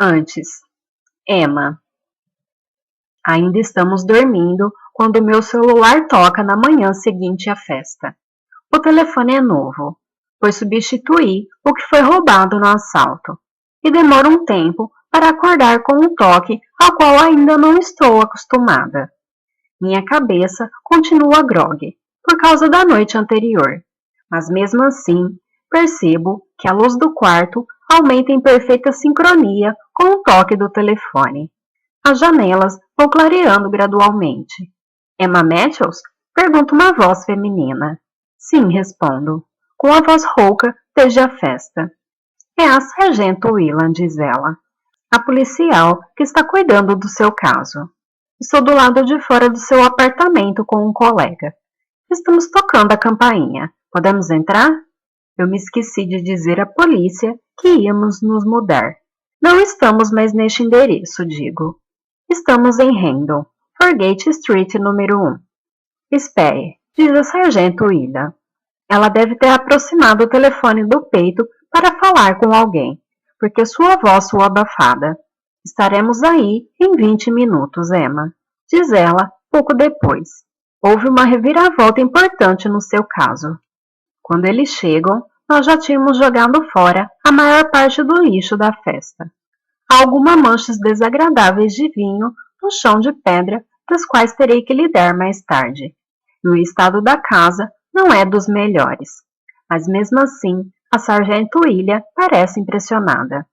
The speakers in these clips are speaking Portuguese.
Antes, Emma. Ainda estamos dormindo quando meu celular toca na manhã seguinte à festa. O telefone é novo, pois substituí o que foi roubado no assalto, e demora um tempo para acordar com um toque ao qual ainda não estou acostumada. Minha cabeça continua grogue por causa da noite anterior, mas mesmo assim percebo que a luz do quarto aumenta em perfeita sincronia com o toque do telefone. As janelas vão clareando gradualmente. Emma Matthews? Pergunta uma voz feminina. Sim, respondo, com a voz rouca desde a festa. É a sargento Whelan, diz ela, a policial que está cuidando do seu caso. Estou do lado de fora do seu apartamento com um colega. Estamos tocando a campainha. Podemos entrar? Eu me esqueci de dizer à polícia que íamos nos mudar. Não estamos mais neste endereço, digo. Estamos em Hendon, Forgate Street número 1. Espere, diz a sargento Ida. Ela deve ter aproximado o telefone do peito para falar com alguém, porque sua voz soa abafada. Estaremos aí em 20 minutos, Emma, diz ela pouco depois. Houve uma reviravolta importante no seu caso. Quando eles chegam, nós já tínhamos jogado fora a maior parte do lixo da festa. Há algumas manchas desagradáveis de vinho no chão de pedra, das quais terei que lidar mais tarde. E o estado da casa não é dos melhores. Mas mesmo assim, a sargento William parece impressionada.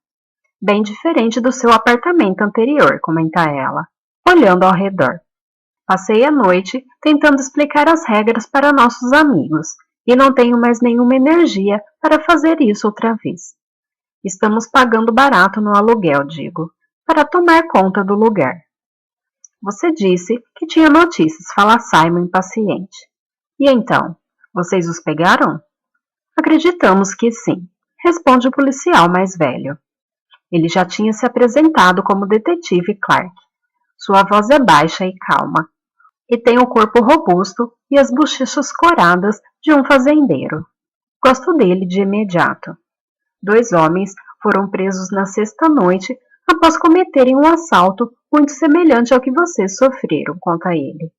Bem diferente do seu apartamento anterior, comenta ela, olhando ao redor. Passei a noite tentando explicar as regras para nossos amigos, e não tenho mais nenhuma energia para fazer isso outra vez. Estamos pagando barato no aluguel, digo, para tomar conta do lugar. Você disse que tinha notícias, fala Simon impaciente. E então, vocês os pegaram? Acreditamos que sim, responde o policial mais velho. Ele já tinha se apresentado como detetive Clark. Sua voz é baixa e calma, e tem o corpo robusto e as bochechas coradas de um fazendeiro. Gosto dele de imediato. 2 homens foram presos na sexta-noite após cometerem um assalto muito semelhante ao que vocês sofreram, conta ele.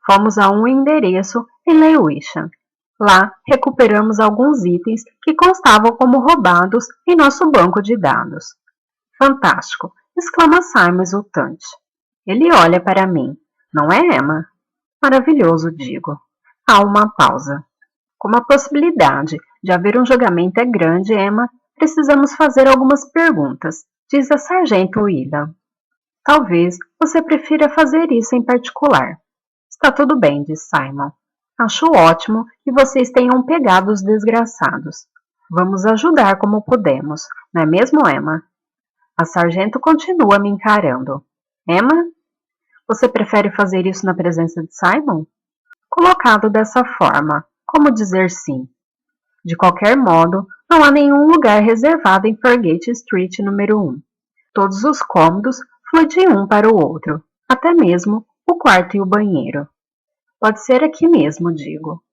Fomos a um endereço em Lewisham. Lá, recuperamos alguns itens que constavam como roubados em nosso banco de dados. Fantástico! Exclama Simon exultante. Ele olha para mim. Não é, Emma? Maravilhoso, digo. Há uma pausa. Como a possibilidade de haver um julgamento é grande, Emma, precisamos fazer algumas perguntas, diz a sargento Whelan. Talvez você prefira fazer isso em particular. Está tudo bem, diz Simon. Acho ótimo que vocês tenham pegado os desgraçados. Vamos ajudar como podemos, não é mesmo, Emma? A sargento continua me encarando. Emma? Você prefere fazer isso na presença de Simon? Colocado dessa forma, como dizer sim? De qualquer modo, não há nenhum lugar reservado em Forgate Street número 1. Todos os cômodos fluem de um para o outro, até mesmo o quarto e o banheiro. Pode ser aqui mesmo, digo.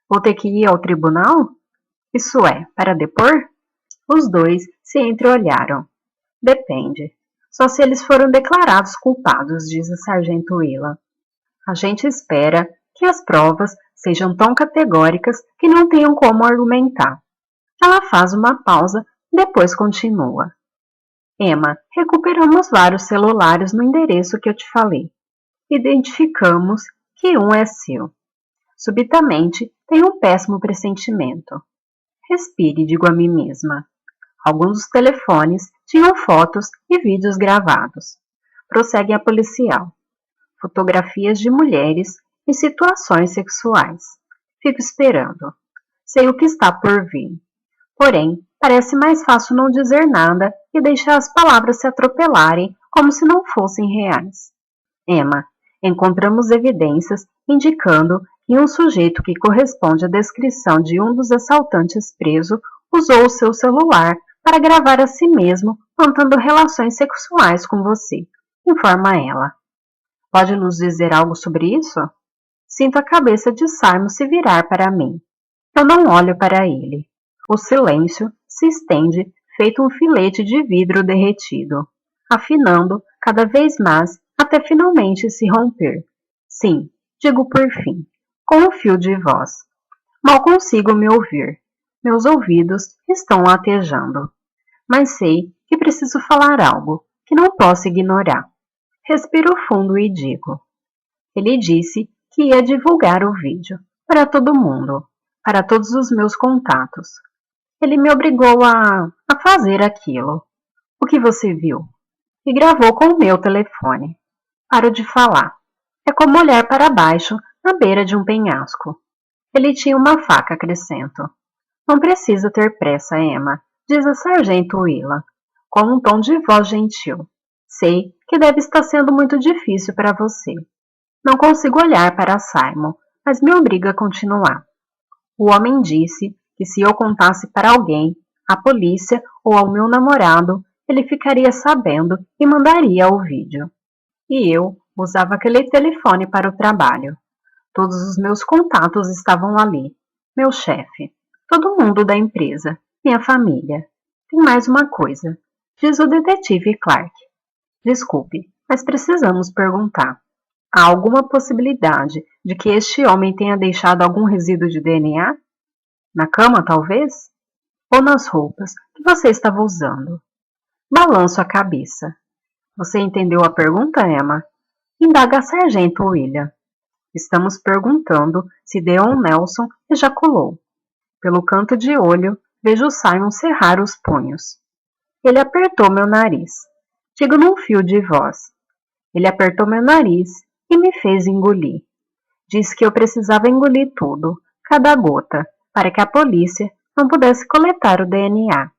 Vou ter que ir ao tribunal? Isso é, para depor? Os dois se entreolharam. Depende. Só se eles foram declarados culpados, diz a sargento Whelan. A gente espera que as provas sejam tão categóricas que não tenham como argumentar. Ela faz uma pausa, depois continua. Emma, recuperamos vários celulares no endereço que eu te falei. Identificamos que um é seu. Subitamente, tenho um péssimo pressentimento. Respire, digo a mim mesma. Alguns dos telefones tinham fotos e vídeos gravados. Prossegue a policial. Fotografias de mulheres em situações sexuais. Fico esperando. Sei o que está por vir. Porém, parece mais fácil não dizer nada e deixar as palavras se atropelarem como se não fossem reais. Emma, encontramos evidências indicando que um sujeito que corresponde à descrição de um dos assaltantes preso usou o seu celular para gravar a si mesmo mantendo relações sexuais com você, informa ela. Pode nos dizer algo sobre isso? Sinto a cabeça de Simon se virar para mim. Eu não olho para ele. O silêncio se estende feito um filete de vidro derretido. afinando cada vez mais até finalmente se romper. Sim, digo por fim, com um fio de voz. Mal consigo me ouvir. Meus ouvidos estão latejando. Mas sei que preciso falar algo que não posso ignorar. Respiro fundo e digo. Ele disse que ia divulgar o vídeo para todo mundo, para todos os meus contatos. Ele me obrigou a fazer aquilo. O que você viu? E gravou com o meu telefone. Paro de falar. É como olhar para baixo na beira de um penhasco. Ele tinha uma faca, acrescento. Não precisa ter pressa, Emma, diz a sargento Willa, com um tom de voz gentil. Sei que deve estar sendo muito difícil para você. Não consigo olhar para Simon, mas me obriga a continuar. O homem disse que se eu contasse para alguém, à polícia ou ao meu namorado, ele ficaria sabendo e mandaria o vídeo. E eu usava aquele telefone para o trabalho. Todos os meus contatos estavam ali. Meu chefe, todo mundo da empresa, minha família. Tem mais uma coisa, diz o detetive Clark. Desculpe, mas precisamos perguntar. Há alguma possibilidade de que este homem tenha deixado algum resíduo de DNA? Na cama, talvez? Ou nas roupas que você estava usando? Balanço a cabeça. Você entendeu a pergunta, Emma? Indaga a sargento William. Estamos perguntando se Deon Nelson ejaculou. Pelo canto de olho, vejo Simon cerrar os punhos. Ele apertou meu nariz. Digo num fio de voz. Ele apertou meu nariz e me fez engolir. Disse que eu precisava engolir tudo, cada gota, para que a polícia não pudesse coletar o DNA.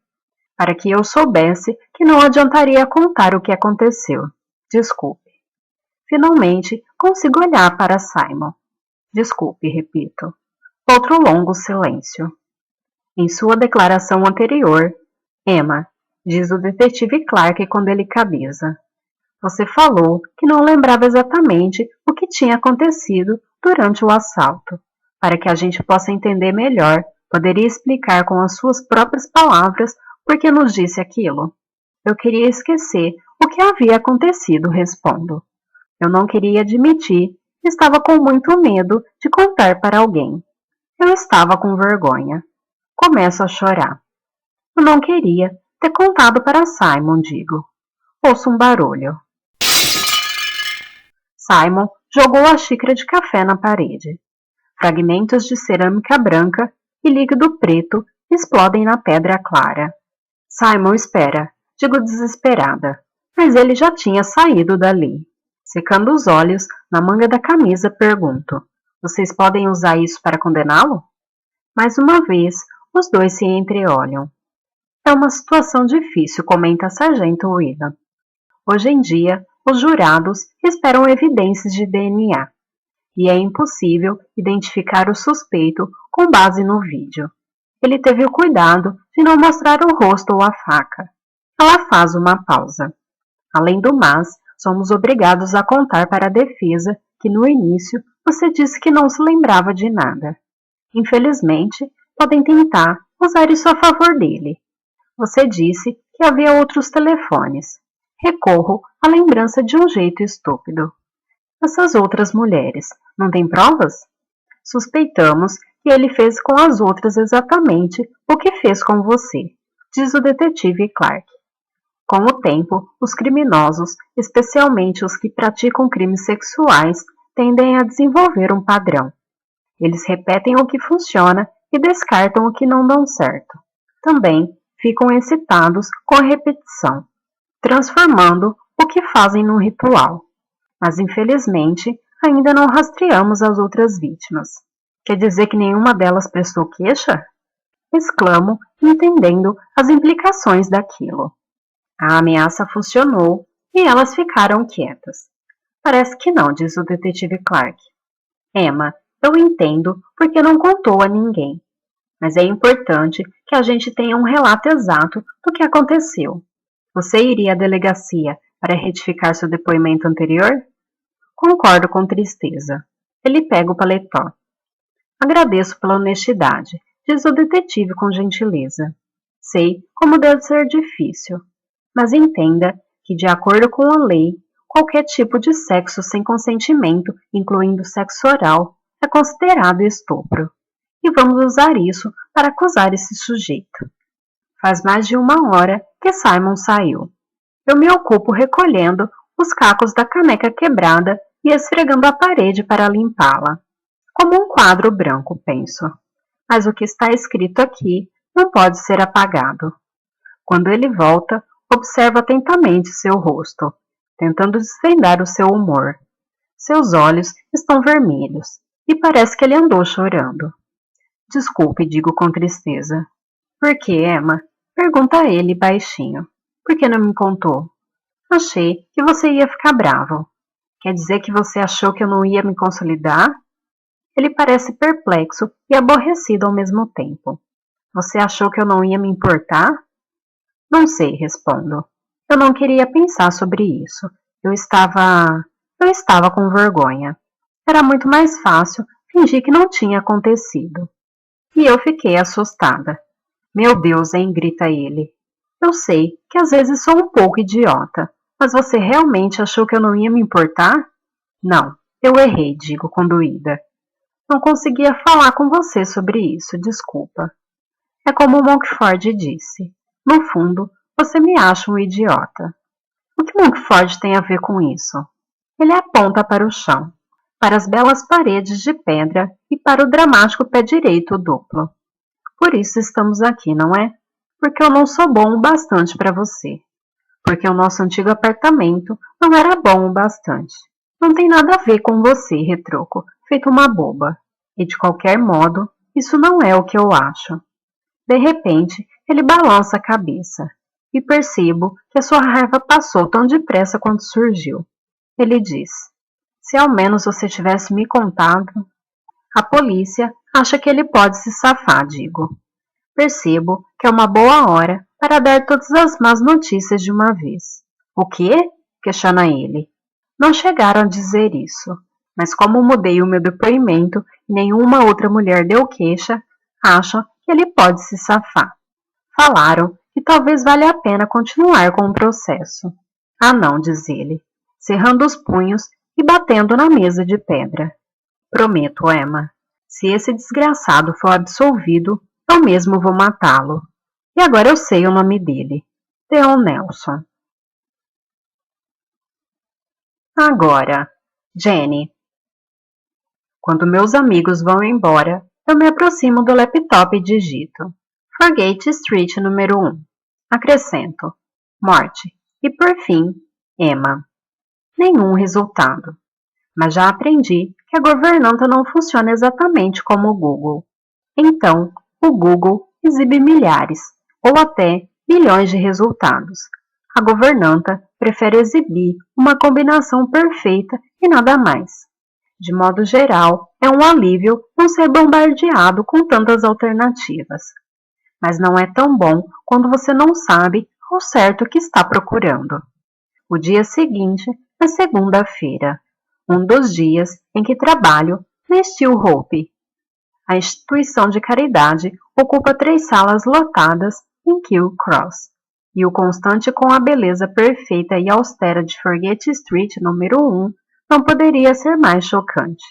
Para que eu soubesse que não adiantaria contar o que aconteceu. Desculpe. Finalmente, consigo olhar para Simon. Desculpe, repito. Outro longo silêncio. Em sua declaração anterior, Emma, diz o detetive Clark com delicadeza, você falou que não lembrava exatamente o que tinha acontecido durante o assalto. Para que a gente possa entender melhor, poderia explicar com as suas próprias palavras por que nos disse aquilo? Eu queria esquecer o que havia acontecido, respondo. Eu não queria admitir que estava com muito medo de contar para alguém. Eu estava com vergonha. Começo a chorar. Eu não queria ter contado para Simon, digo. Ouço um barulho. Simon jogou a xícara de café na parede. Fragmentos de cerâmica branca e líquido preto explodem na pedra clara. Simon espera, digo desesperada, mas ele já tinha saído dali. Secando os olhos, na manga da camisa, pergunto, vocês podem usar isso para condená-lo? Mais uma vez, os dois se entreolham. É uma situação difícil, comenta a sargento Willa. Hoje em dia, os jurados esperam evidências de DNA, e é impossível identificar o suspeito com base no vídeo. Ele teve o cuidado de não mostrar o rosto ou a faca. Ela faz uma pausa. Além do mais, somos obrigados a contar para a defesa que no início você disse que não se lembrava de nada. Infelizmente, podem tentar usar isso a favor dele. Você disse que havia outros telefones. Recorro à lembrança de um jeito estúpido. Essas outras mulheres, não têm provas? Suspeitamos que ele fez com as outras exatamente o que fez com você, diz o detetive Clark. Com o tempo, os criminosos, especialmente os que praticam crimes sexuais, tendem a desenvolver um padrão. Eles repetem o que funciona e descartam o que não dá certo. Também ficam excitados com a repetição, transformando o que fazem num ritual. Mas, infelizmente, ainda não rastreamos as outras vítimas. Quer dizer que nenhuma delas prestou queixa? Exclamo, entendendo as implicações daquilo. A ameaça funcionou e elas ficaram quietas. Parece que não, diz o detetive Clark. Emma, eu entendo porque não contou a ninguém. Mas é importante que a gente tenha um relato exato do que aconteceu. Você iria à delegacia para retificar seu depoimento anterior? Concordo com tristeza. Ele pega o paletó. Agradeço pela honestidade, diz o detetive com gentileza. Sei como deve ser difícil, mas entenda que, de acordo com a lei, qualquer tipo de sexo sem consentimento, incluindo sexo oral, é considerado estupro. E vamos usar isso para acusar esse sujeito. Faz mais de 1 hora que Simon saiu. Eu me ocupo recolhendo os cacos da caneca quebrada e esfregando a parede para limpá-la. Como um quadro branco, penso. Mas o que está escrito aqui não pode ser apagado. Quando ele volta, observo atentamente seu rosto, tentando desvendar o seu humor. Seus olhos estão vermelhos e parece que ele andou chorando. Desculpe, digo com tristeza. Por que, Emma? Pergunta ele baixinho. Por que não me contou? Achei que você ia ficar bravo. Quer dizer que você achou que eu não ia me consolidar? Ele parece perplexo e aborrecido ao mesmo tempo. Você achou que eu não ia me importar? Não sei, respondo. Eu não queria pensar sobre isso. Eu estava com vergonha. Era muito mais fácil fingir que não tinha acontecido. E eu fiquei assustada. Meu Deus, hein? Grita ele. Eu sei que às vezes sou um pouco idiota, mas você realmente achou que eu não ia me importar? Não, eu errei, digo com doída. Não conseguia falar com você sobre isso, desculpa. É como o Monkford disse. No fundo, você me acha um idiota. O que Monkford tem a ver com isso? Ele aponta para o chão, para as belas paredes de pedra e para o dramático pé direito duplo. Por isso estamos aqui, não é? Porque eu não sou bom o bastante para você. Porque o nosso antigo apartamento não era bom o bastante. Não tem nada a ver com você, retruco, feito uma boba. E de qualquer modo, isso não é o que eu acho. De repente, ele balança a cabeça. E percebo que a sua raiva passou tão depressa quanto surgiu. Ele diz, se ao menos você tivesse me contado... A polícia acha que ele pode se safar, digo. Percebo que é uma boa hora para dar todas as más notícias de uma vez. O quê? Questiona ele. Não chegaram a dizer isso, mas como mudei o meu depoimento e nenhuma outra mulher deu queixa, acham que ele pode se safar. Falaram que talvez valha a pena continuar com o processo. Ah não, diz ele, cerrando os punhos e batendo na mesa de pedra. Prometo, Emma, se esse desgraçado for absolvido, eu mesmo vou matá-lo. E agora eu sei o nome dele, Theon Nelson. Agora, Jenny. Quando meus amigos vão embora, eu me aproximo do laptop e digito Forgate Street número 1. Acrescento morte e, por fim, Emma. Nenhum resultado. Mas já aprendi que a governanta não funciona exatamente como o Google. Então, o Google exibe milhares, ou até milhões de resultados. A governanta prefere exibir uma combinação perfeita e nada mais. De modo geral, é um alívio não ser bombardeado com tantas alternativas. Mas não é tão bom quando você não sabe ao certo o que está procurando. O dia seguinte é segunda-feira, um dos dias em que trabalho na Steel Hope. A instituição de caridade ocupa 3 salas lotadas em Kill Cross, e o constante com a beleza perfeita e austera de Forgate Street número 1 não poderia ser mais chocante.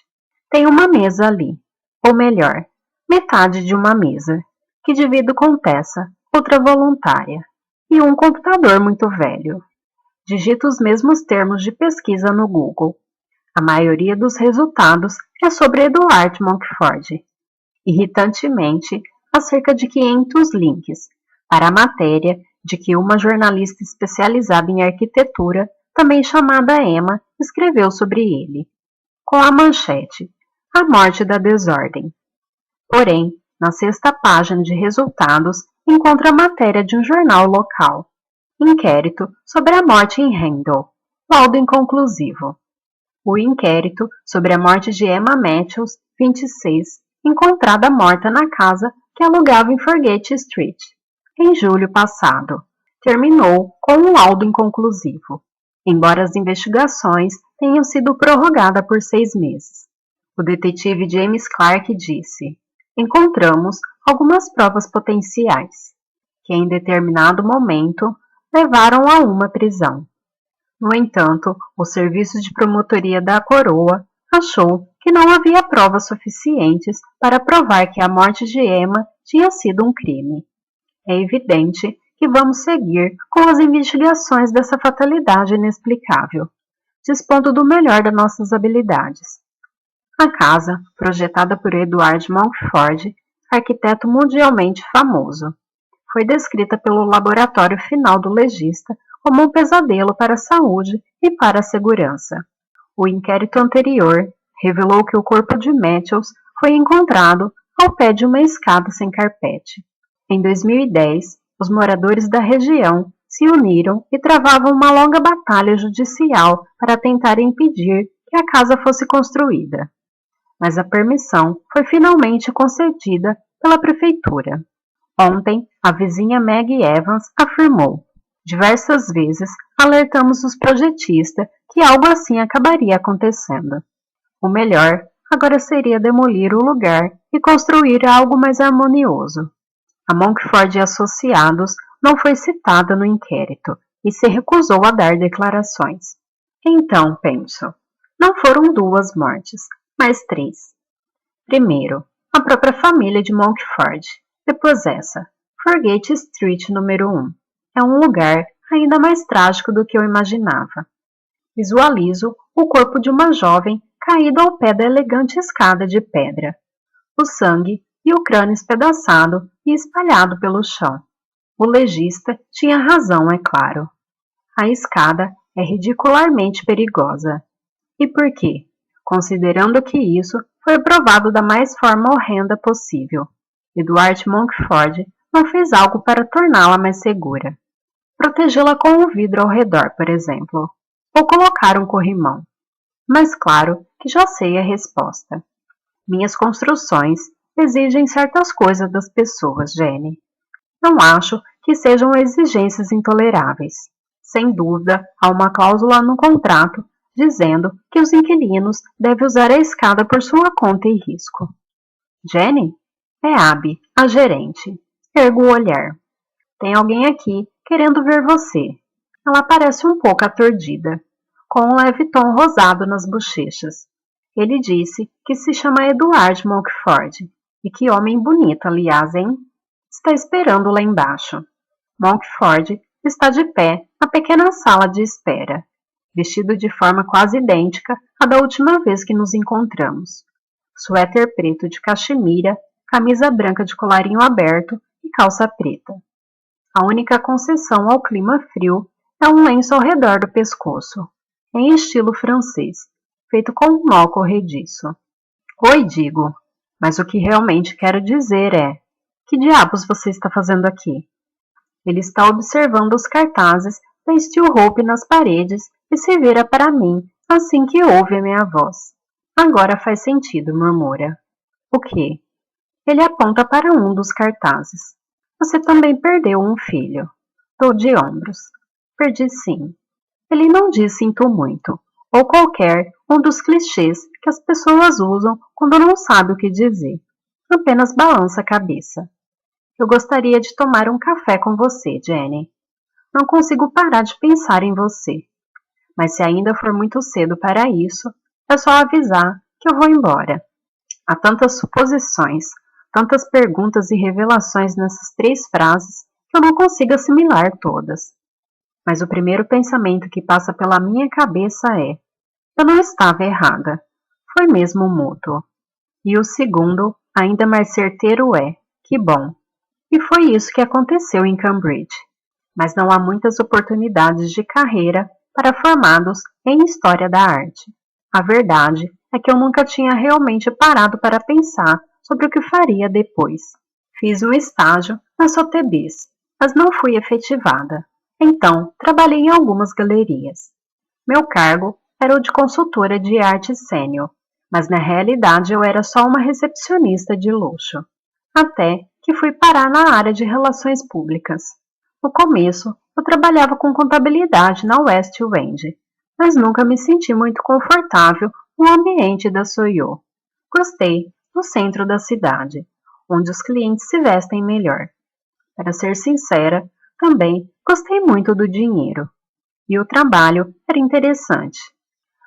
Tem uma mesa ali, ou melhor, metade de uma mesa, que divido com Tessa, outra voluntária, e um computador muito velho. Digito os mesmos termos de pesquisa no Google. A maioria dos resultados é sobre Edward Monkford. Irritantemente, há cerca de 500 links para a matéria de que uma jornalista especializada em arquitetura, também chamada Emma, escreveu sobre ele, com a manchete A Morte da Desordem. Porém, na 6ª página de resultados, encontra a matéria de um jornal local. Inquérito sobre a morte em Handel. Laudo inconclusivo. O inquérito sobre a morte de Emma Matthews, 26, encontrada morta na casa que alugava em Forgate Street, em julho passado, terminou com um laudo inconclusivo, embora as investigações tenham sido prorrogadas por 6 meses. O detetive James Clark disse: encontramos algumas provas potenciais, que em determinado momento levaram a uma prisão. No entanto, o Serviço de Promotoria da Coroa achou que não havia provas suficientes para provar que a morte de Emma tinha sido um crime. É evidente que vamos seguir com as investigações dessa fatalidade inexplicável, dispondo do melhor das nossas habilidades. A casa, projetada por Edward Montford, arquiteto mundialmente famoso, foi descrita pelo laboratório final do legista como um pesadelo para a saúde e para a segurança. O inquérito anterior revelou que o corpo de Matthews foi encontrado ao pé de uma escada sem carpete. Em 2010, os moradores da região se uniram e travavam uma longa batalha judicial para tentar impedir que a casa fosse construída. Mas a permissão foi finalmente concedida pela prefeitura. Ontem, a vizinha Maggie Evans afirmou: diversas vezes alertamos os projetistas que algo assim acabaria acontecendo. O melhor agora seria demolir o lugar e construir algo mais harmonioso. A Montford e Associados não foi citada no inquérito e se recusou a dar declarações. Então, penso, não foram 2 mortes, mas 3. Primeiro, a própria família de Montford. Depois essa, Forgate Street número 1. É um lugar ainda mais trágico do que eu imaginava. Visualizo o corpo de uma jovem caído ao pé da elegante escada de pedra. O sangue e o crânio espedaçado e espalhado pelo chão. O legista tinha razão, é claro. A escada é ridicularmente perigosa. E por quê? Considerando que isso foi provado da mais forma horrenda possível. Edward Montford não fez algo para torná-la mais segura. Protegê-la com um vidro ao redor, por exemplo. Ou colocar um corrimão. Mas claro que já sei a resposta. Minhas construções exigem certas coisas das pessoas, Jenny. Não acho que sejam exigências intoleráveis. Sem dúvida, há uma cláusula no contrato dizendo que os inquilinos devem usar a escada por sua conta e risco. Jenny? É Abby, a gerente. Ergo o olhar. Tem alguém aqui querendo ver você. Ela parece um pouco aturdida, com um leve tom rosado nas bochechas. Ele disse que se chama Edward Montford. E que homem bonito, aliás, hein? Está esperando lá embaixo. Montford está de pé na pequena sala de espera, vestido de forma quase idêntica à da última vez que nos encontramos. Suéter preto de cachemira, camisa branca de colarinho aberto e calça preta. A única concessão ao clima frio é um lenço ao redor do pescoço, em estilo francês, feito com um nó corrediço. Oi, digo, mas o que realmente quero dizer é: que diabos você está fazendo aqui? Ele está observando os cartazes da Steel Hope nas paredes e se vira para mim assim que ouve a minha voz. Agora faz sentido, murmura. O quê? Ele aponta para um dos cartazes. Você também perdeu um filho. Dou de ombros. Perdi sim. Ele não diz sinto muito, ou qualquer um dos clichês que as pessoas usam quando não sabe o que dizer. Apenas balança a cabeça. Eu gostaria de tomar um café com você, Jenny. Não consigo parar de pensar em você. Mas se ainda for muito cedo para isso, é só avisar que eu vou embora. Há tantas suposições, tantas perguntas e revelações nessas 3 frases que eu não consigo assimilar todas. Mas o primeiro pensamento que passa pela minha cabeça é: eu não estava errada. Foi mesmo mútuo. E o segundo, ainda mais certeiro, é: que bom. E foi isso que aconteceu em Cambridge. Mas não há muitas oportunidades de carreira para formados em História da Arte. A verdade é que eu nunca tinha realmente parado para pensar sobre o que faria depois. Fiz um estágio na Sotheby's, mas não fui efetivada. Então, trabalhei em algumas galerias. Meu cargo era o de consultora de arte sênior, mas na realidade eu era só uma recepcionista de luxo. Até que fui parar na área de relações públicas. No começo, eu trabalhava com contabilidade na West End, mas nunca me senti muito confortável no ambiente da Soyo. Gostei do centro da cidade, onde os clientes se vestem melhor. Para ser sincera, também gostei muito do dinheiro. e o trabalho era interessante.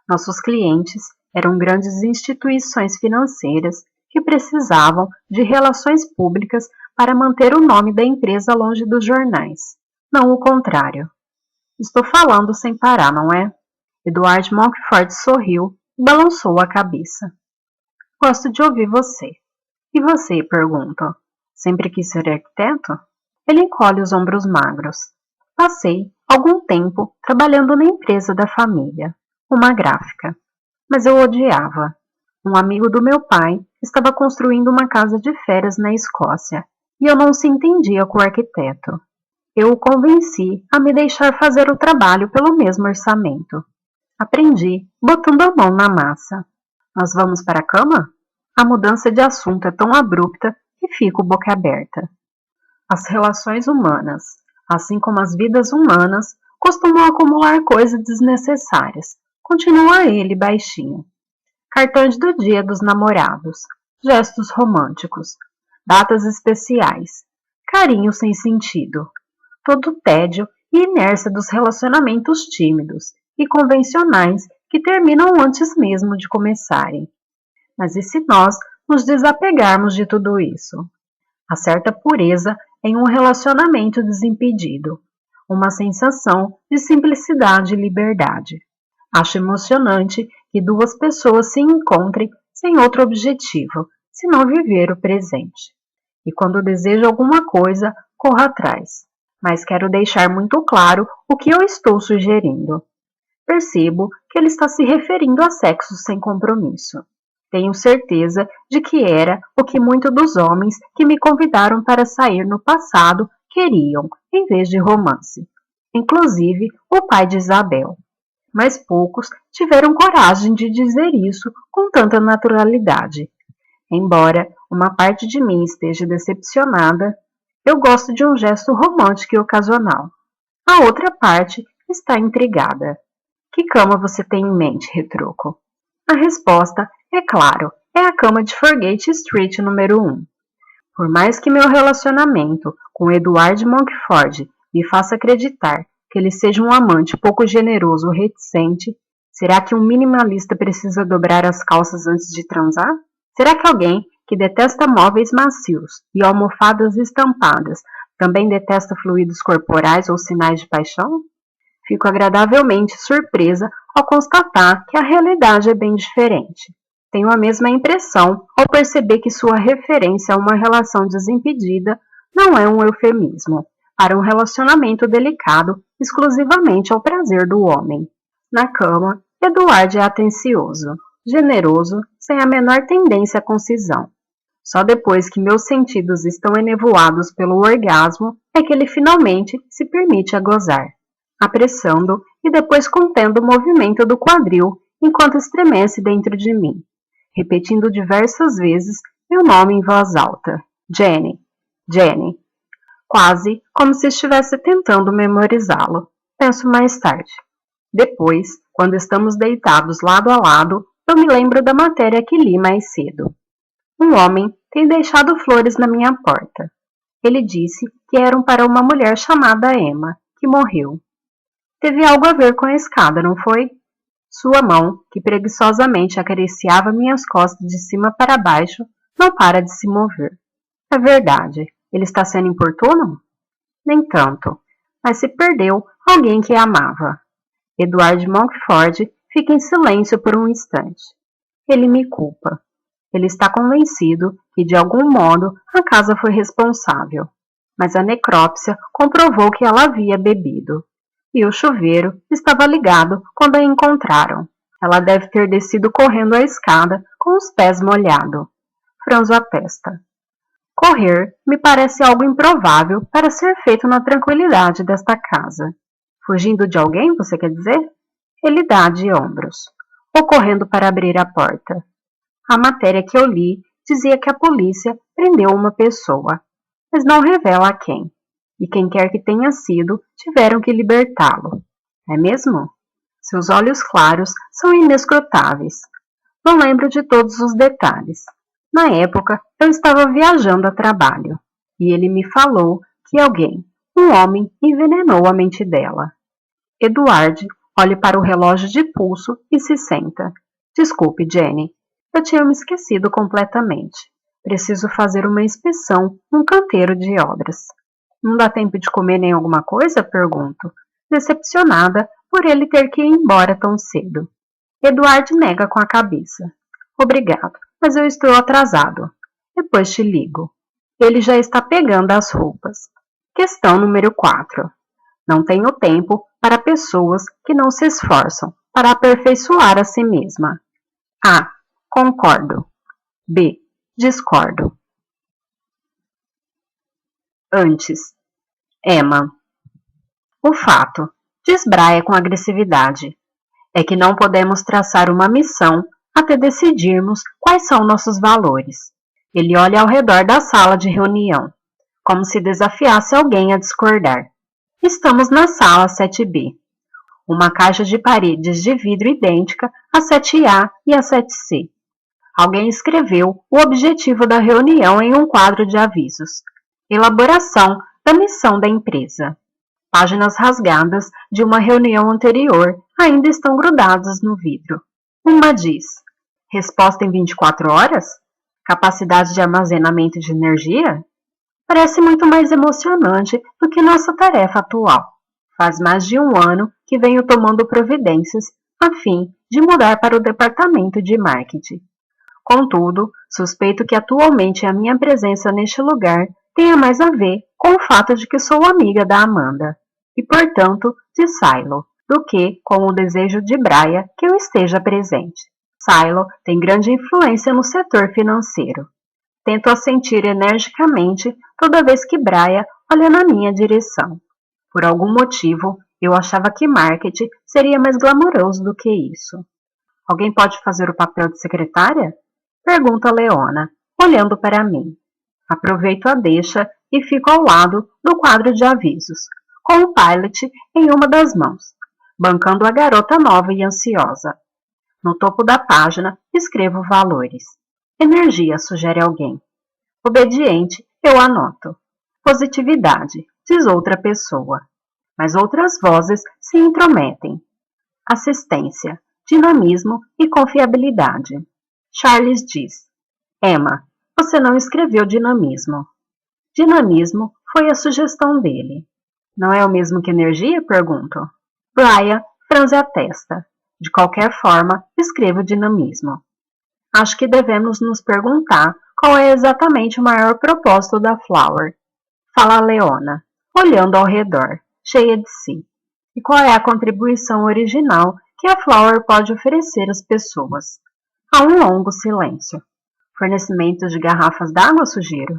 Nossos clientes eram grandes instituições financeiras que precisavam de relações públicas para manter o nome da empresa longe dos jornais, não o contrário. Estou falando sem parar, não é? Edward Monkford sorriu e balançou a cabeça. Gosto de ouvir você. E você? Pergunto. Sempre quis ser arquiteto? Ele encolhe os ombros magros. Passei algum tempo trabalhando na empresa da família, uma gráfica. Mas eu odiava. Um amigo do meu pai estava construindo uma casa de férias na Escócia e eu não se entendia com o arquiteto. Eu o convenci a me deixar fazer o trabalho pelo mesmo orçamento. Aprendi, botando a mão na massa. Nós vamos para a cama? A mudança de assunto é tão abrupta que fico boquiaberta. As relações humanas, assim como as vidas humanas, costumam acumular coisas desnecessárias. Continua ele baixinho. Cartões do dia dos namorados, gestos românticos, datas especiais, carinho sem sentido, todo o tédio e inércia dos relacionamentos tímidos e convencionais que terminam antes mesmo de começarem. Mas e se nós nos desapegarmos de tudo isso? Há certa pureza em um relacionamento desimpedido, uma sensação de simplicidade e liberdade. Acho emocionante que duas pessoas se encontrem sem outro objetivo, senão viver o presente. E quando desejo alguma coisa, corro atrás. Mas quero deixar muito claro o que eu estou sugerindo. Percebo que ele está se referindo a sexo sem compromisso. Tenho certeza de que era o que muitos dos homens que me convidaram para sair no passado queriam, em vez de romance. Inclusive o pai de Isabel. Mas poucos tiveram coragem de dizer isso com tanta naturalidade. Embora uma parte de mim esteja decepcionada, eu gosto de um gesto romântico e ocasional. A outra parte está intrigada. Que cama você tem em mente, retruco? A resposta, é claro, é a cama de Forgate Street número 1. Por mais que meu relacionamento com Edward Monkford me faça acreditar que ele seja um amante pouco generoso ou reticente, será que um minimalista precisa dobrar as calças antes de transar? Será que alguém que detesta móveis macios e almofadas estampadas também detesta fluidos corporais ou sinais de paixão? Fico agradavelmente surpresa ao constatar que a realidade é bem diferente. Tenho a mesma impressão ao perceber que sua referência a uma relação desimpedida não é um eufemismo para um relacionamento delicado exclusivamente ao prazer do homem. Na cama, Eduardo é atencioso, generoso, sem a menor tendência à concisão. Só depois que meus sentidos estão enevoados pelo orgasmo é que ele finalmente se permite a gozar, apressando e depois contendo o movimento do quadril enquanto estremece dentro de mim, repetindo diversas vezes meu nome em voz alta. Jenny, Jenny. Quase como se estivesse tentando memorizá-lo. Penso mais tarde. Depois, quando estamos deitados lado a lado, eu me lembro da matéria que li mais cedo. Um homem tem deixado flores na minha porta. Ele disse que eram para uma mulher chamada Emma, que morreu. Teve algo a ver com a escada, não foi? Sua mão, que preguiçosamente acariciava minhas costas de cima para baixo, não para de se mover. É verdade. Ele está sendo importuno? Nem tanto, mas se perdeu alguém que amava. Edward Monkford fica em silêncio por um instante. Ele me culpa. Ele está convencido que, de algum modo, a casa foi responsável. Mas a necrópsia comprovou que ela havia bebido. E o chuveiro estava ligado quando a encontraram. Ela deve ter descido correndo a escada com os pés molhados. Franzo a testa. Correr me parece algo improvável para ser feito na tranquilidade desta casa. Fugindo de alguém, você quer dizer? Ele dá de ombros. Ou correndo para abrir a porta. A matéria que eu li dizia que a polícia prendeu uma pessoa, mas não revela a quem. E quem quer que tenha sido, tiveram que libertá-lo. É mesmo? Seus olhos claros são inescrutáveis. Não lembro de todos os detalhes. Na época, eu estava viajando a trabalho, e ele me falou que alguém, um homem, envenenou a mente dela. Eduardo olha para o relógio de pulso e se senta. Desculpe, Jenny. Eu tinha me esquecido completamente. Preciso fazer uma inspeção num canteiro de obras. Não dá tempo de comer nem alguma coisa? Pergunto, decepcionada por ele ter que ir embora tão cedo. Eduardo nega com a cabeça. Obrigado, mas eu estou atrasado. Depois te ligo. Ele já está pegando as roupas. Questão número 4. Não tenho tempo para pessoas que não se esforçam para aperfeiçoar a si mesma. A. Concordo. B. Discordo. Antes. Emma. O fato, diz Braia com agressividade, é que não podemos traçar uma missão até decidirmos quais são nossos valores. Ele olha ao redor da sala de reunião, como se desafiasse alguém a discordar. Estamos na sala 7B, uma caixa de paredes de vidro idêntica à 7A e à 7C. Alguém escreveu o objetivo da reunião em um quadro de avisos. Elaboração da missão da empresa. Páginas rasgadas de uma reunião anterior ainda estão grudadas no vidro. Uma diz: resposta em 24 horas? Capacidade de armazenamento de energia? Parece muito mais emocionante do que nossa tarefa atual. Faz mais de um ano que venho tomando providências a fim de mudar para o departamento de marketing. Contudo, suspeito que atualmente a minha presença neste lugar tenha mais a ver com o fato de que sou amiga da Amanda, e portanto de Silo, do que com o desejo de Braia que eu esteja presente. Silo tem grande influência no setor financeiro. Tento assentir energicamente toda vez que Braia olha na minha direção. Por algum motivo, eu achava que marketing seria mais glamouroso do que isso. Alguém pode fazer o papel de secretária? Pergunta Leona, olhando para mim. Aproveito a deixa e fico ao lado do quadro de avisos, com o Pilot em uma das mãos, bancando a garota nova e ansiosa. No topo da página, escrevo valores. Energia, sugere alguém. Obediente, eu anoto. Positividade, diz outra pessoa. Mas outras vozes se intrometem. Assistência, dinamismo e confiabilidade. Charles diz: Emma, você não escreveu dinamismo. Dinamismo foi a sugestão dele. Não é o mesmo que energia? Pergunto. Braia franze a testa. De qualquer forma, escrevo dinamismo. Acho que devemos nos perguntar qual é exatamente o maior propósito da Flower. Fala Leona, olhando ao redor, cheia de si. E qual é a contribuição original que a Flower pode oferecer às pessoas? Há um longo silêncio. Fornecimento de garrafas d'água, sugiro.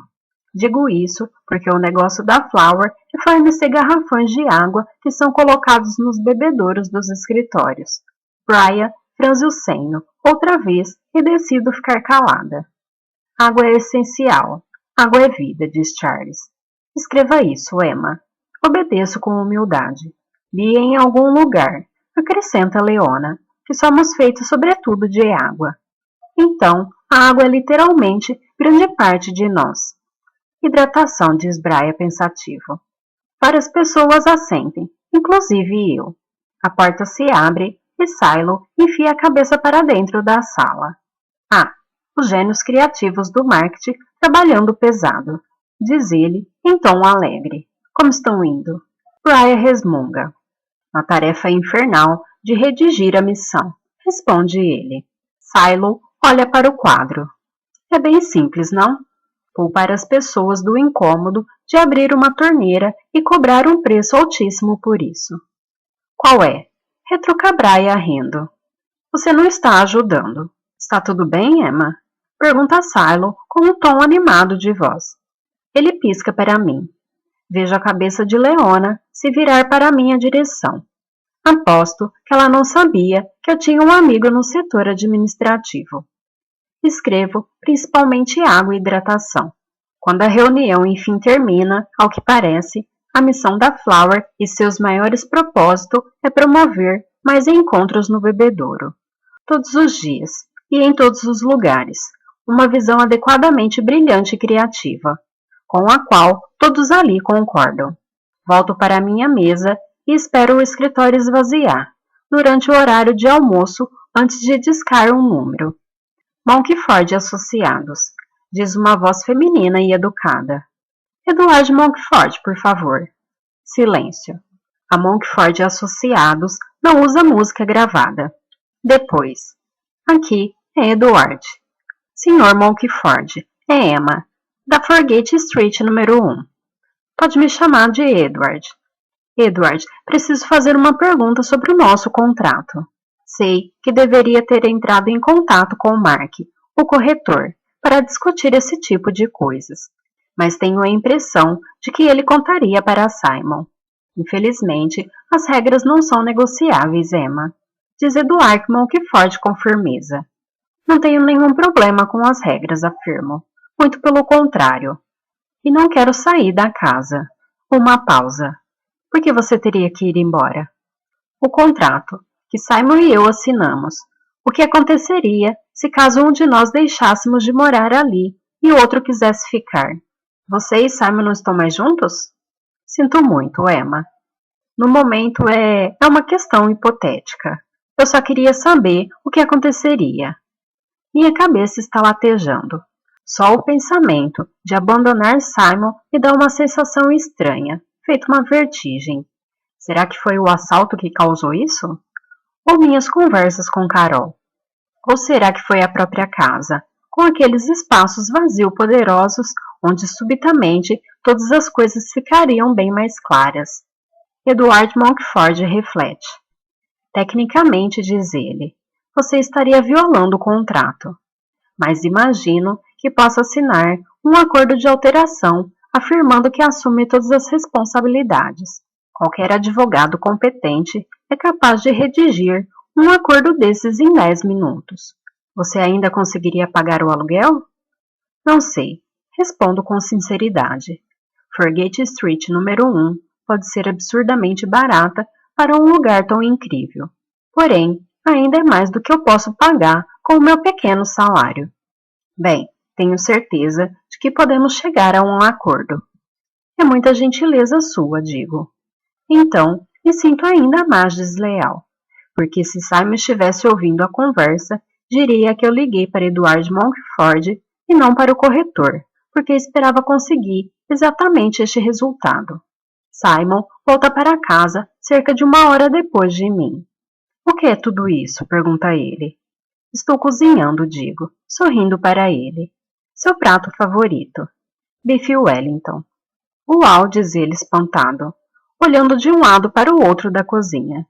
Digo isso porque o negócio da Flower é fornecer garrafões de água que são colocados nos bebedouros dos escritórios. Braia franze o senho, outra vez, e decido ficar calada. Água é essencial. Água é vida, diz Charles. Escreva isso, Emma. Obedeço com humildade. Li em algum lugar, acrescenta Leona, que somos feitos sobretudo de água. Então, a água é literalmente grande parte de nós. Hidratação, diz Braia pensativo. Várias pessoas assentem, inclusive eu. A porta se abre e Silo enfia a cabeça para dentro da sala. Ah, os gênios criativos do marketing trabalhando pesado, diz ele em tom alegre. Como estão indo? Braia resmunga. Na tarefa infernal de redigir a missão, responde ele. Silo olha para o quadro. É bem simples, não? Poupar as pessoas do incômodo de abrir uma torneira e cobrar um preço altíssimo por isso. Qual é? Retruca Braia rindo. Você não está ajudando. Está tudo bem, Emma? Pergunta Silo com um tom animado de voz. Ele pisca para mim. Vejo a cabeça de Leona se virar para a minha direção. Aposto que ela não sabia que eu tinha um amigo no setor administrativo. Escrevo principalmente água e hidratação. Quando a reunião enfim termina, ao que parece, a missão da Flower e seus maiores propósitos é promover mais encontros no bebedouro. Todos os dias e em todos os lugares. Uma visão adequadamente brilhante e criativa, com a qual todos ali concordam. Volto para a minha mesa e espero o escritório esvaziar, durante o horário de almoço, antes de discar um número. Monkford Associados, diz uma voz feminina e educada. Eduardo Monkford, por favor. Silêncio. A Monkford Associados não usa música gravada. Depois. Aqui é Edward. Sr. Monkford, é Emma, da Forgate Street número 1. Pode me chamar de Edward. Edward, preciso fazer uma pergunta sobre o nosso contrato. Sei que deveria ter entrado em contato com o Mark, o corretor, para discutir esse tipo de coisas, mas tenho a impressão de que ele contaria para Simon. Infelizmente, as regras não são negociáveis, Emma, diz Edward Monkford com firmeza. Não tenho nenhum problema com as regras, afirmo. Muito pelo contrário. E não quero sair da casa. Uma pausa. Por que você teria que ir embora? O contrato, que Simon e eu assinamos. O que aconteceria se caso um de nós deixássemos de morar ali e o outro quisesse ficar? Você e Simon não estão mais juntos? Sinto muito, Emma. No momento é uma questão hipotética. Eu só queria saber o que aconteceria. Minha cabeça está latejando. Só o pensamento de abandonar Simon me dá uma sensação estranha, feito uma vertigem. Será que foi o assalto que causou isso? Ou minhas conversas com Carol? Ou será que foi a própria casa, com aqueles espaços vazios poderosos, onde subitamente todas as coisas ficariam bem mais claras? Edward Monkford reflete. Tecnicamente, diz ele, você estaria violando o contrato. Mas imagino que possa assinar um acordo de alteração afirmando que assume todas as responsabilidades. Qualquer advogado competente é capaz de redigir um acordo desses em 10 minutos. Você ainda conseguiria pagar o aluguel? Não sei. Respondo com sinceridade. Forgate Street número 1 pode ser absurdamente barata para um lugar tão incrível. Porém, ainda é mais do que eu posso pagar com o meu pequeno salário. Bem, tenho certeza de que podemos chegar a um acordo. É muita gentileza sua, digo. Então, me sinto ainda mais desleal, porque se Simon estivesse ouvindo a conversa, diria que eu liguei para Edward Monkford e não para o corretor, porque esperava conseguir exatamente este resultado. Simon volta para casa cerca de 1 hora depois de mim. O que é tudo isso? Pergunta ele. Estou cozinhando, digo, sorrindo para ele. Seu prato favorito? Bife Wellington. Uau, diz ele espantado, olhando de um lado para o outro da cozinha.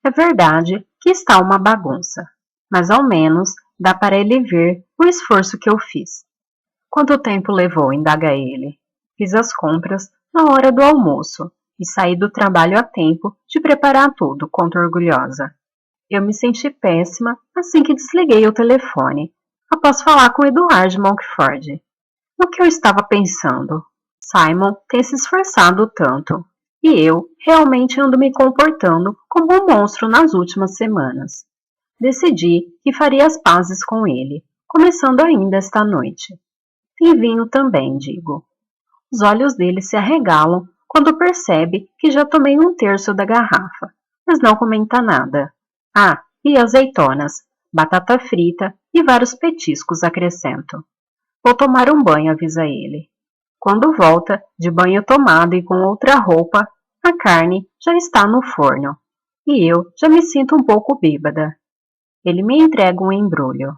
É verdade que está uma bagunça, mas ao menos dá para ele ver o esforço que eu fiz. Quanto tempo levou? Indaga ele. Fiz as compras na hora do almoço e saí do trabalho a tempo de preparar tudo, conta orgulhosa. Eu me senti péssima assim que desliguei o telefone, após falar com Edward Monkford. No que eu estava pensando? Simon tem se esforçado tanto, e eu realmente ando me comportando como um monstro nas últimas semanas. Decidi que faria as pazes com ele, começando ainda esta noite. Tem vinho também, digo. Os olhos dele se arregalam quando percebe que já tomei 1/3 da garrafa, mas não comenta nada. Ah, e azeitonas, batata frita e vários petiscos, acrescento. Vou tomar um banho, avisa ele. Quando volta, de banho tomado e com outra roupa, a carne já está no forno, e eu já me sinto um pouco bêbada. Ele me entrega um embrulho.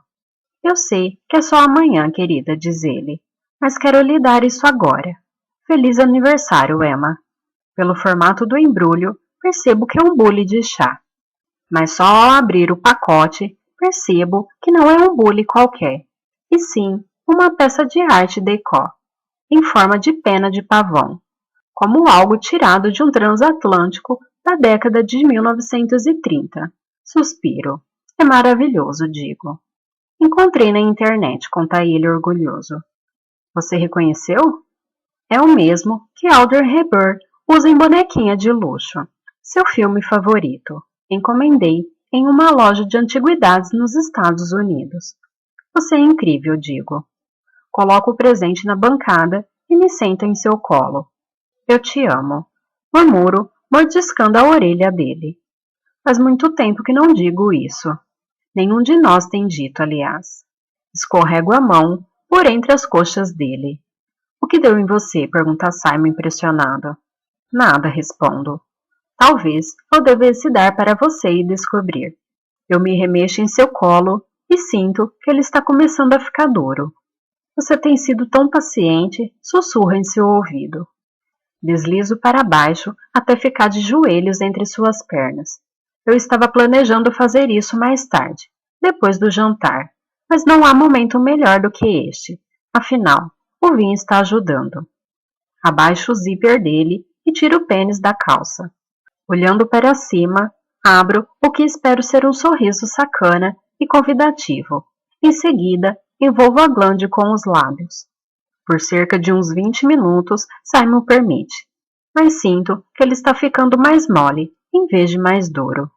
Eu sei que é só amanhã, querida, diz ele, mas quero lhe dar isso agora. Feliz aniversário, Emma. Pelo formato do embrulho, percebo que é um bule de chá. Mas só ao abrir o pacote, percebo que não é um bule qualquer, e sim uma peça de arte déco, em forma de pena de pavão, como algo tirado de um transatlântico da década de 1930. Suspiro. É maravilhoso, digo. Encontrei na internet, conta ele orgulhoso. Você reconheceu? É o mesmo que Audrey Hepburn usa em Bonequinha de Luxo, seu filme favorito. Encomendei em uma loja de antiguidades nos Estados Unidos. Você é incrível, digo. Coloco o presente na bancada e me sento em seu colo. Eu te amo, murmuro mordiscando a orelha dele. Faz muito tempo que não digo isso. Nenhum de nós tem dito, aliás. Escorrego a mão por entre as coxas dele. O que deu em você? Pergunta Simon impressionado. Nada, respondo. Talvez eu devesse dar para você e descobrir. Eu me remexo em seu colo e sinto que ele está começando a ficar duro. Você tem sido tão paciente, sussurra em seu ouvido. Deslizo para baixo até ficar de joelhos entre suas pernas. Eu estava planejando fazer isso mais tarde, depois do jantar, mas não há momento melhor do que este. Afinal, o vinho está ajudando. Abaixo o zíper dele e tiro o pênis da calça. Olhando para cima, abro o que espero ser um sorriso sacana e convidativo. Em seguida, envolvo a glande com os lábios. Por cerca de uns 20 minutos, Simon permite, mas sinto que ele está ficando mais mole, em vez de mais duro.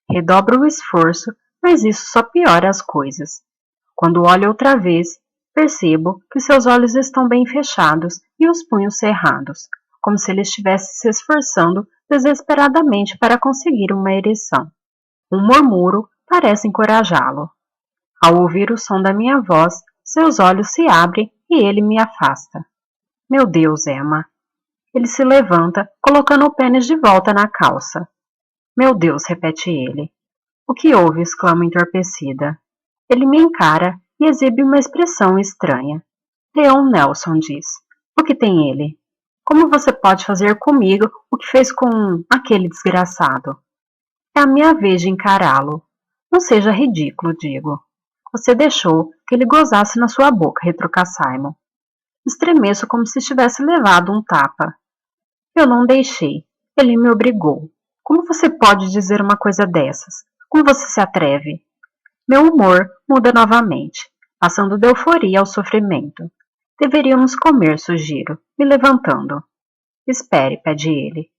Redobro o esforço, mas isso só piora as coisas. Quando olho outra vez, percebo que seus olhos estão bem fechados e os punhos cerrados, como se ele estivesse se esforçando desesperadamente para conseguir uma ereção. Um murmúrio parece encorajá-lo. Ao ouvir o som da minha voz, seus olhos se abrem e ele me afasta. Meu Deus, Emma. Ele se levanta, colocando o pênis de volta na calça. Meu Deus, repete ele. O que houve? Exclamo entorpecida. Ele me encara e exibe uma expressão estranha. Leon Nelson diz. O que tem ele? Como você pode fazer comigo o que fez com aquele desgraçado? É a minha vez de encará-lo. Não seja ridículo, digo. Você deixou que ele gozasse na sua boca, retruca Simon. Estremeço como se tivesse levado um tapa. Eu não deixei. Ele me obrigou. Como você pode dizer uma coisa dessas? Como você se atreve? Meu humor muda novamente, passando de euforia ao sofrimento. Deveríamos comer, sugiro, me levantando. Espere, pede ele.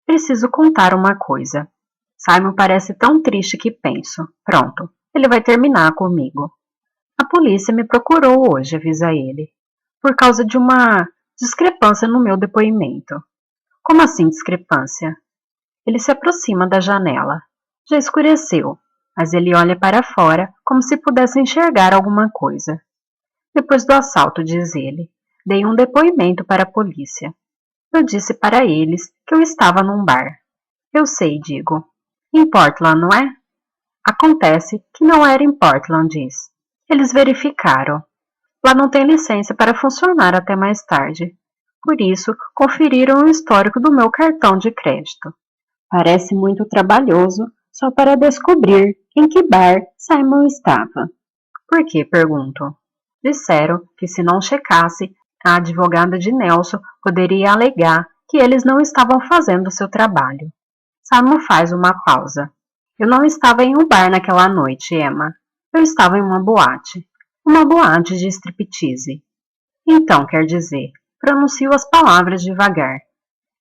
Preciso contar uma coisa. Simon parece tão triste que penso. Pronto, ele vai terminar comigo. A polícia me procurou hoje, avisa ele, por causa de uma discrepância no meu depoimento. Como assim discrepância? Ele se aproxima da janela. Já escureceu, mas ele olha para fora como se pudesse enxergar alguma coisa. Depois do assalto, diz ele, dei um depoimento para a polícia. Eu disse para eles que eu estava num bar. Eu sei, digo. Em Portland, não é? Acontece que não era em Portland, diz. Eles verificaram. Lá não tem licença para funcionar até mais tarde. Por isso, conferiram o histórico do meu cartão de crédito. Parece muito trabalhoso só para descobrir em que bar Simon estava. Por que? Pergunto. Disseram que se não checasse, a advogada de Nelson poderia alegar que eles não estavam fazendo seu trabalho. Simon faz uma pausa. Eu não estava em um bar naquela noite, Emma. Eu estava em uma boate. Uma boate de striptease. Então, quer dizer, pronuncio as palavras devagar.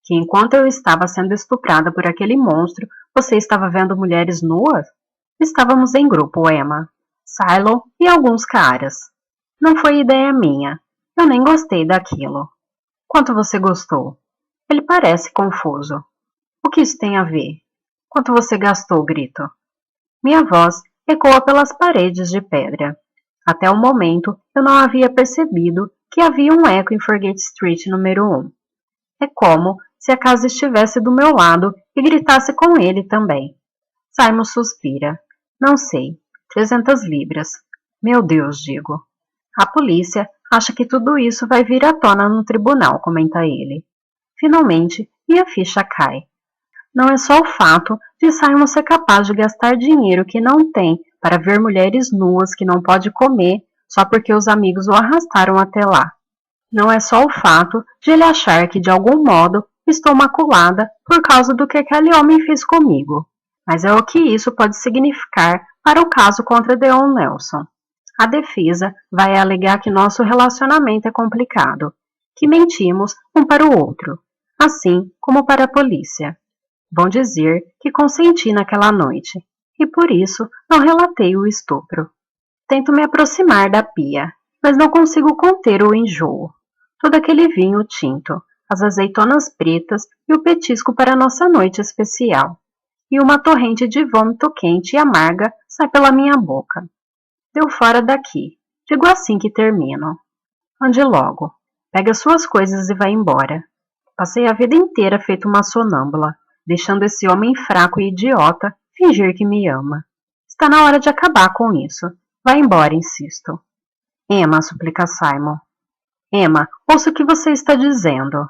Que enquanto eu estava sendo estuprada por aquele monstro, você estava vendo mulheres nuas? Estávamos em grupo, Emma, Silo e alguns caras. Não foi ideia minha. Eu nem gostei daquilo. Quanto você gostou? Ele parece confuso. O que isso tem a ver? Quanto você gastou? Grito. Minha voz ecoa pelas paredes de pedra. Até o momento, eu não havia percebido que havia um eco em Forgate Street número 1. É como se a casa estivesse do meu lado e gritasse com ele também. Simon suspira. Não sei. 300 libras. Meu Deus, digo. A polícia acha que tudo isso vai vir à tona no tribunal, comenta ele. Finalmente, minha ficha cai. Não é só o fato de Simon ser capaz de gastar dinheiro que não tem para ver mulheres nuas que não pode comer só porque os amigos o arrastaram até lá. Não é só o fato de ele achar que, de algum modo, estou maculada por causa do que aquele homem fez comigo. Mas é o que isso pode significar para o caso contra Deon Nelson. A defesa vai alegar que nosso relacionamento é complicado, que mentimos um para o outro, assim como para a polícia. Vão dizer que consenti naquela noite, e por isso não relatei o estupro. Tento me aproximar da pia, mas não consigo conter o enjoo. Todo aquele vinho tinto, as azeitonas pretas e o petisco para nossa noite especial. E uma torrente de vômito quente e amarga sai pela minha boca. Deu fora daqui. Digo assim que termino. Ande logo. Pega suas coisas e vai embora. Passei a vida inteira feito uma sonâmbula, deixando esse homem fraco e idiota fingir que me ama. Está na hora de acabar com isso. Vai embora, insisto. Emma, suplica Simon. Emma, ouça o que você está dizendo.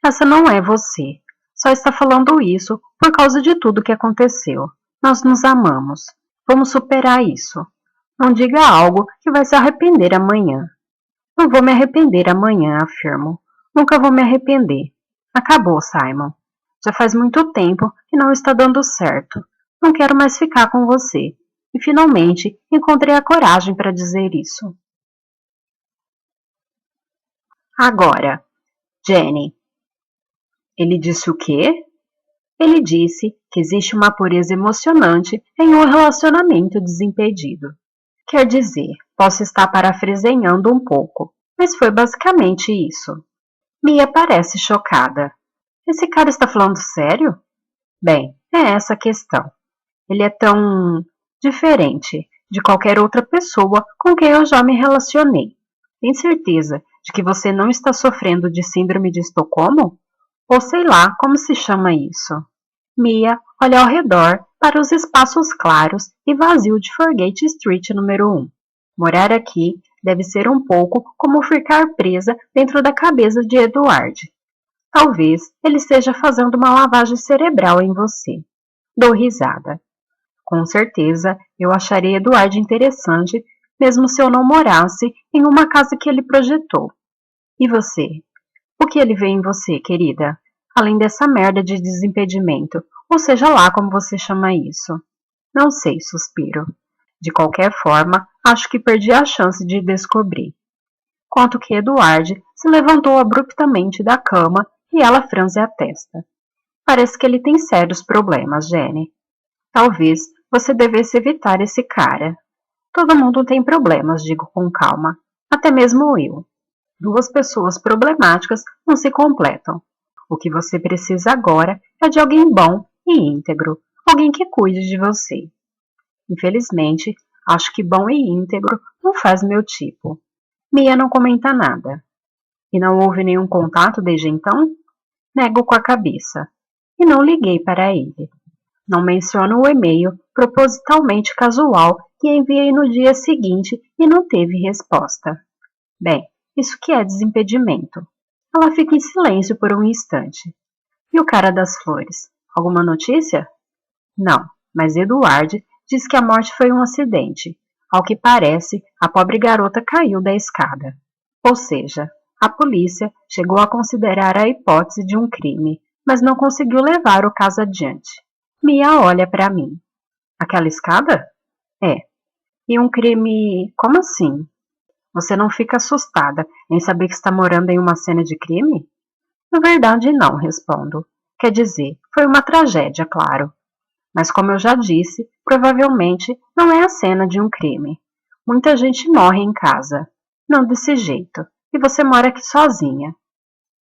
Essa não é você. Só está falando isso por causa de tudo que aconteceu. Nós nos amamos. Vamos superar isso. Não diga algo que vai se arrepender amanhã. Não vou me arrepender amanhã, afirmo. Nunca vou me arrepender. Acabou, Simon. Já faz muito tempo que não está dando certo. Não quero mais ficar com você. E finalmente encontrei a coragem para dizer isso. Agora, Jenny. Ele disse o quê? Ele disse que existe uma pureza emocionante em um relacionamento desimpedido. Quer dizer, posso estar parafraseando um pouco, mas foi basicamente isso. Mia parece chocada. Esse cara está falando sério? Bem, é essa a questão. Ele é tão diferente de qualquer outra pessoa com quem eu já me relacionei. Tem certeza de que você não está sofrendo de síndrome de Estocolmo? Ou sei lá como se chama isso. Mia olha ao redor para os espaços claros e vazios de Forgate Street número 1. Morar aqui deve ser um pouco como ficar presa dentro da cabeça de Edward. Talvez ele esteja fazendo uma lavagem cerebral em você. Dou risada. Com certeza eu acharia Edward interessante, mesmo se eu não morasse em uma casa que ele projetou. E você? O que ele vê em você, querida? Além dessa merda de desimpedimento, ou seja lá como você chama isso. Não sei, suspiro. De qualquer forma, acho que perdi a chance de descobrir. Conto que Edward se levantou abruptamente da cama e ela franze a testa. Parece que ele tem sérios problemas, Jenny. Talvez você devesse evitar esse cara. Todo mundo tem problemas, digo com calma. Até mesmo eu. Duas pessoas problemáticas não se completam. O que você precisa agora é de alguém bom e íntegro, alguém que cuide de você. Infelizmente, acho que bom e íntegro não faz meu tipo. Mia não comenta nada. E não houve nenhum contato desde então? Nego com a cabeça. E não liguei para ele. Não menciono o e-mail propositalmente casual que enviei no dia seguinte e não teve resposta. Bem, isso que é desimpedimento. Ela fica em silêncio por um instante. E o cara das flores? Alguma notícia? Não, mas Edward diz que a morte foi um acidente. Ao que parece, a pobre garota caiu da escada. Ou seja, a polícia chegou a considerar a hipótese de um crime, mas não conseguiu levar o caso adiante. Mia olha para mim. Aquela escada? É. E um crime... Como assim? Você não fica assustada em saber que está morando em uma cena de crime? Na verdade, não, respondo. Quer dizer, foi uma tragédia, claro. Mas como eu já disse, provavelmente não é a cena de um crime. Muita gente morre em casa. Não desse jeito. E você mora aqui sozinha.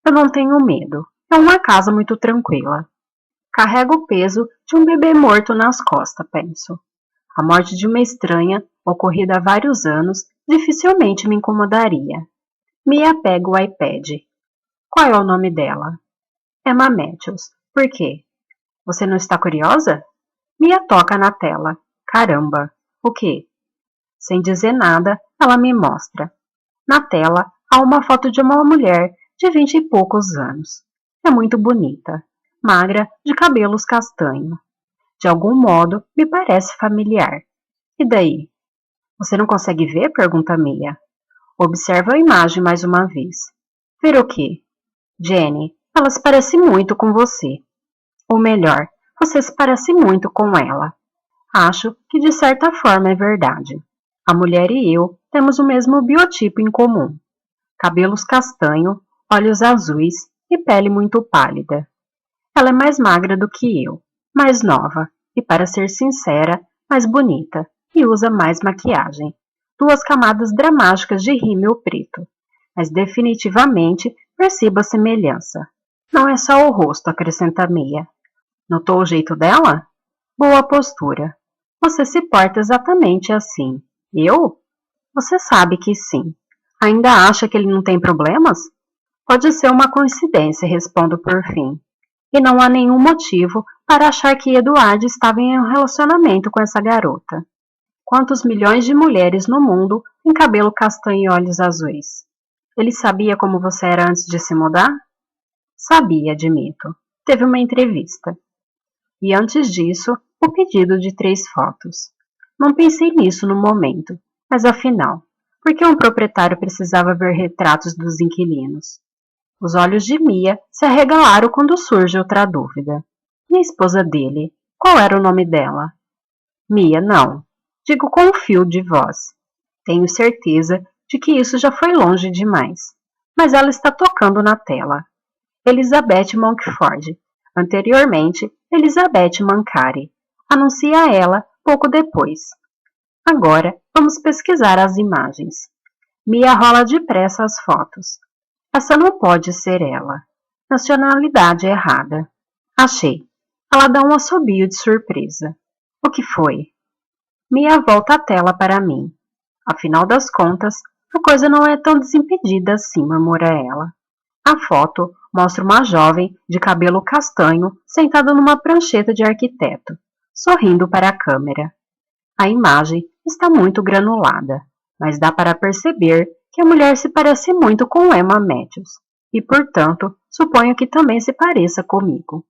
Eu não tenho medo. É uma casa muito tranquila. Carrego o peso de um bebê morto nas costas, penso. A morte de uma estranha, ocorrida há vários anos, dificilmente me incomodaria. Mia pega o iPad. Qual é o nome dela? Emma Matthews. Por quê? Você não está curiosa? Mia toca na tela. Caramba! O quê? Sem dizer nada, ela me mostra. Na tela há uma foto de uma mulher de 20 e poucos anos. É muito bonita. Magra, de cabelos castanhos. De algum modo, me parece familiar. E daí? Você não consegue ver? Pergunta Mia. Observa a imagem mais uma vez. Ver o quê? Jenny, ela se parece muito com você. Ou melhor, você se parece muito com ela. Acho que de certa forma é verdade. A mulher e eu temos o mesmo biotipo em comum. Cabelos castanho, olhos azuis e pele muito pálida. Ela é mais magra do que eu, mais nova e, para ser sincera, mais bonita e usa mais maquiagem. 2 camadas dramáticas de rímel preto. Mas definitivamente Percebo a semelhança. Não é só o rosto, acrescenta Mia. Notou o jeito dela? Boa postura. Você se porta exatamente assim. Eu? Você sabe que sim. Ainda acha que ele não tem problemas? Pode ser uma coincidência, respondo por fim. E não há nenhum motivo para achar que Eduardo estava em um relacionamento com essa garota. Quantos milhões de mulheres no mundo têm cabelo castanho e olhos azuis? Ele sabia como você era antes de se mudar? Sabia, admito. Teve uma entrevista. E antes disso, o pedido de 3 fotos. Não pensei nisso no momento, mas afinal, por que um proprietário precisava ver retratos dos inquilinos? Os olhos de Mia se arregalaram quando surge outra dúvida. E a esposa dele? Qual era o nome dela? Mia, não. Digo com um fio de voz. Tenho certeza de que isso já foi longe demais. Mas ela está tocando na tela. Elizabeth Monkford. Anteriormente, Elizabeth Mancari. Anuncia ela pouco depois. Agora, vamos pesquisar as imagens. Mia rola depressa as fotos. Essa não pode ser ela. Nacionalidade errada. Achei. Ela dá um assobio de surpresa. O que foi? Mia volta a tela para mim. Afinal das contas, a coisa não é tão desimpedida assim, murmura ela. A foto mostra uma jovem de cabelo castanho sentada numa prancheta de arquiteto, sorrindo para a câmera. A imagem está muito granulada, mas dá para perceber que a mulher se parece muito com Emma Matthews, e, portanto, suponho que também se pareça comigo.